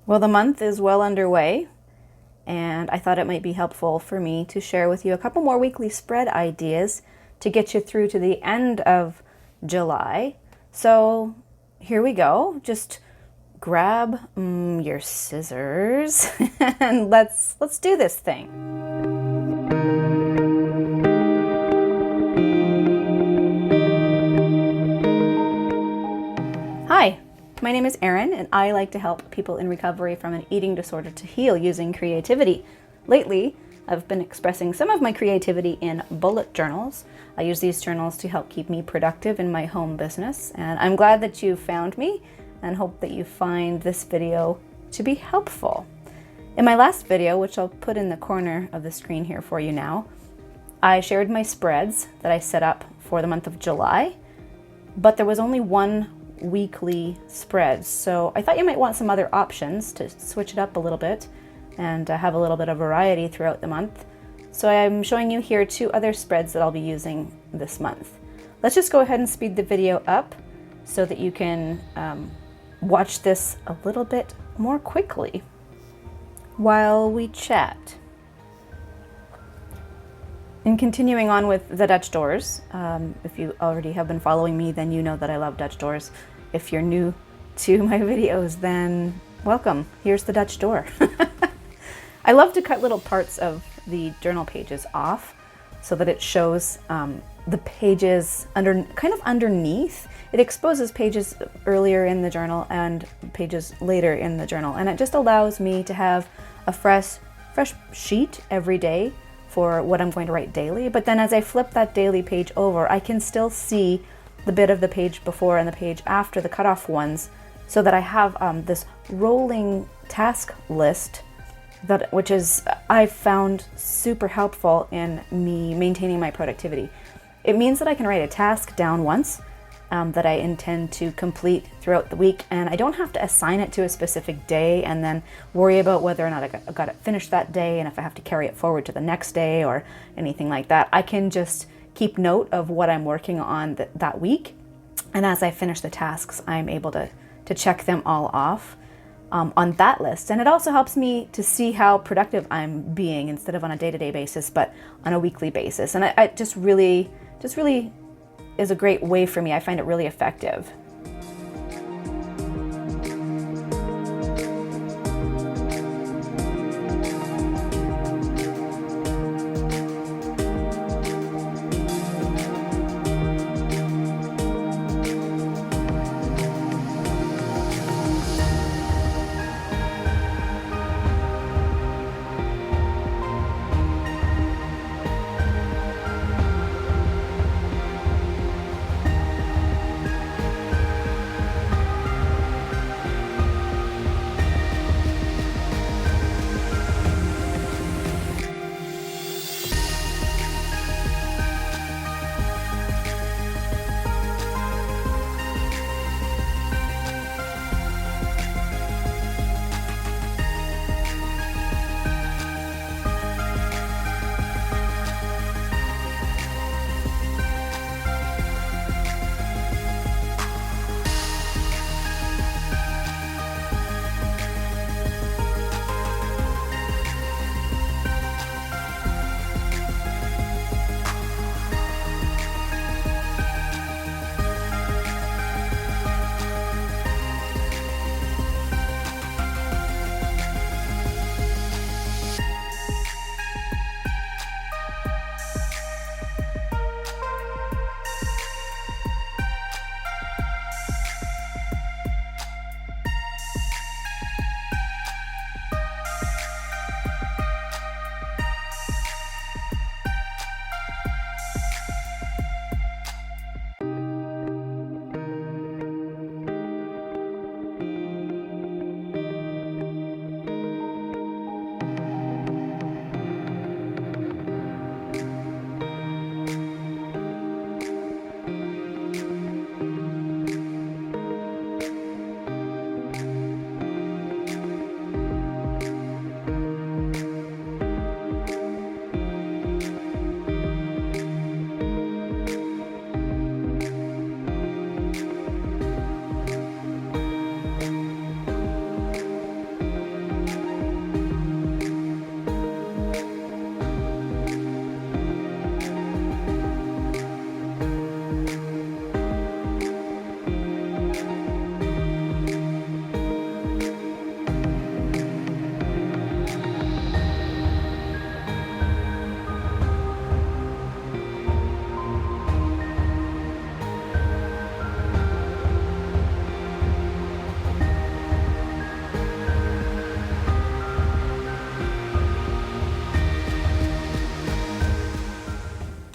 Well, the month is well underway, and I thought it might be helpful for me to share with you a couple more weekly spread ideas to get you through to the end of July. So here we go. Just grab your scissors and let's do this thing. Hi, my name is Erin, and I like to help people in recovery from an eating disorder to heal using creativity. Lately, I've been expressing some of my creativity in bullet journals. I use these journals to help keep me productive in my home business, and I'm glad that you found me and hope that you find this video to be helpful. In my last video, which I'll put in the corner of the screen here for you now, I shared my spreads that I set up for the month of July, but there was only one weekly spread, so I thought you might want some other options to switch it up a little bit and have a little bit of variety throughout the month. So I'm showing you here two other spreads that I'll be using this month. Let's just go ahead and speed the video up so that you can watch this a little bit more quickly while we chat. And continuing on with the Dutch doors, if you already have been following me, then you know that I love Dutch doors. If you're new to my videos, then welcome. Here's the Dutch door. I love to cut little parts of the journal pages off so that it shows the pages kind of underneath. It exposes pages earlier in the journal and pages later in the journal, and it just allows me to have a fresh sheet every day for what I'm going to write daily. But then as I flip that daily page over, I can still see the bit of the page before and the page after the cutoff ones, so that I have this rolling task list which is I've found super helpful in me maintaining my productivity. It means that I can write a task down once that I intend to complete throughout the week, and I don't have to assign it to a specific day and then worry about whether or not I got it finished that day and if I have to carry it forward to the next day or anything like that. I can just keep note of what I'm working on that week, and as I finish the tasks, I'm able to check them all off on that list. And it also helps me to see how productive I'm being instead of on a day-to-day basis, but on a weekly basis. And I just really is a great way for me. I find it really effective.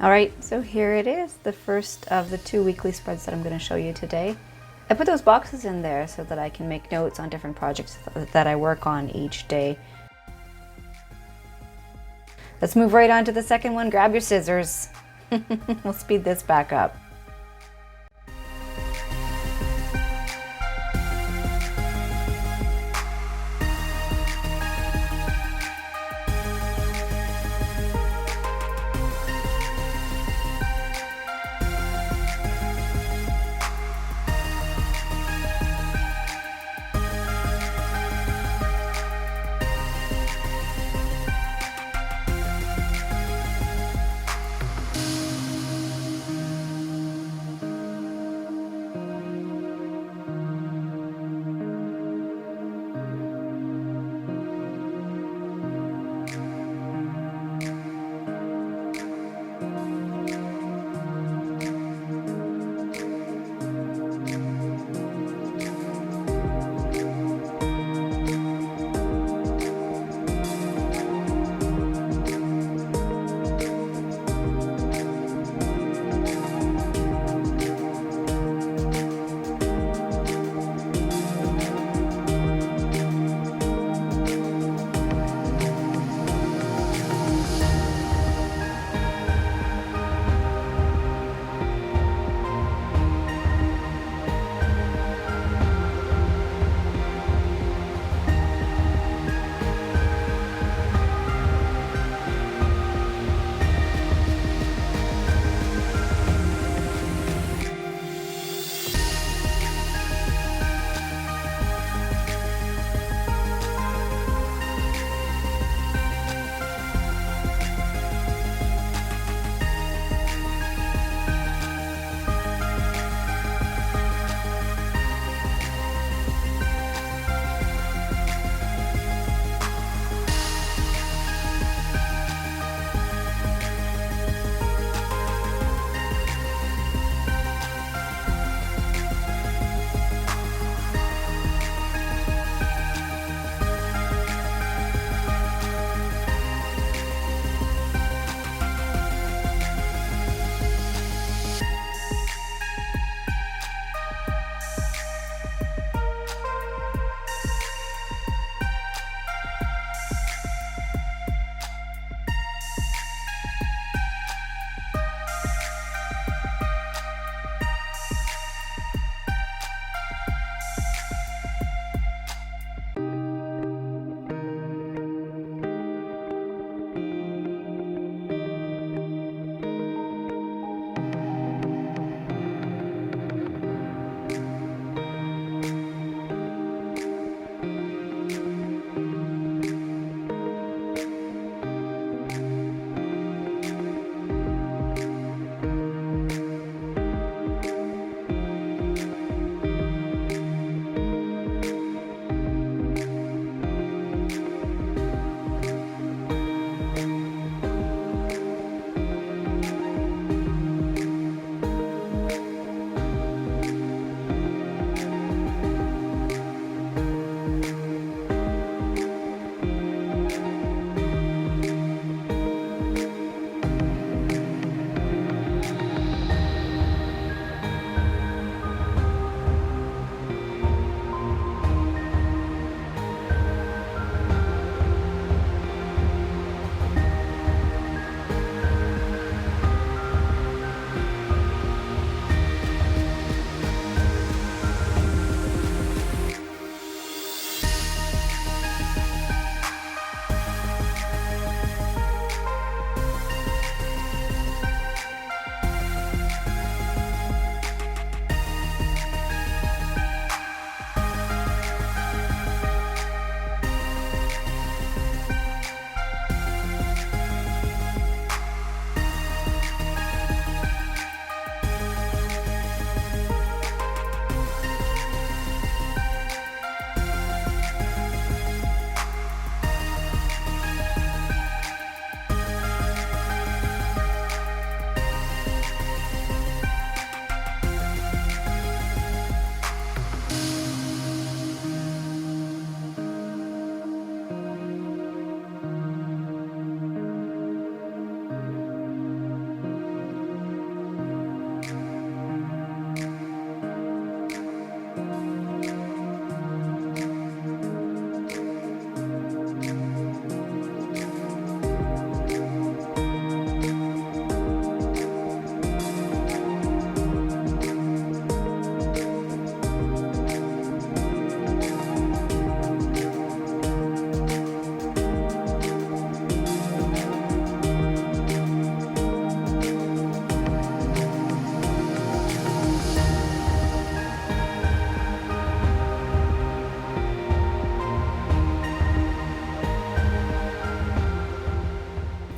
All right, so here it is, the first of the 2 weekly spreads that I'm going to show you today. I put those boxes in there so that I can make notes on different projects that I work on each day. Let's move right on to the second one. Grab your scissors. We'll speed this back up.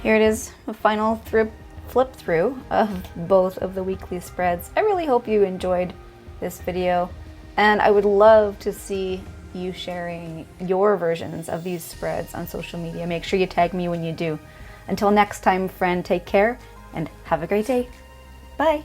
Here it is, a final flip through of both of the weekly spreads. I really hope you enjoyed this video, and I would love to see you sharing your versions of these spreads on social media. Make sure you tag me when you do. Until next time, friend, take care and have a great day. Bye.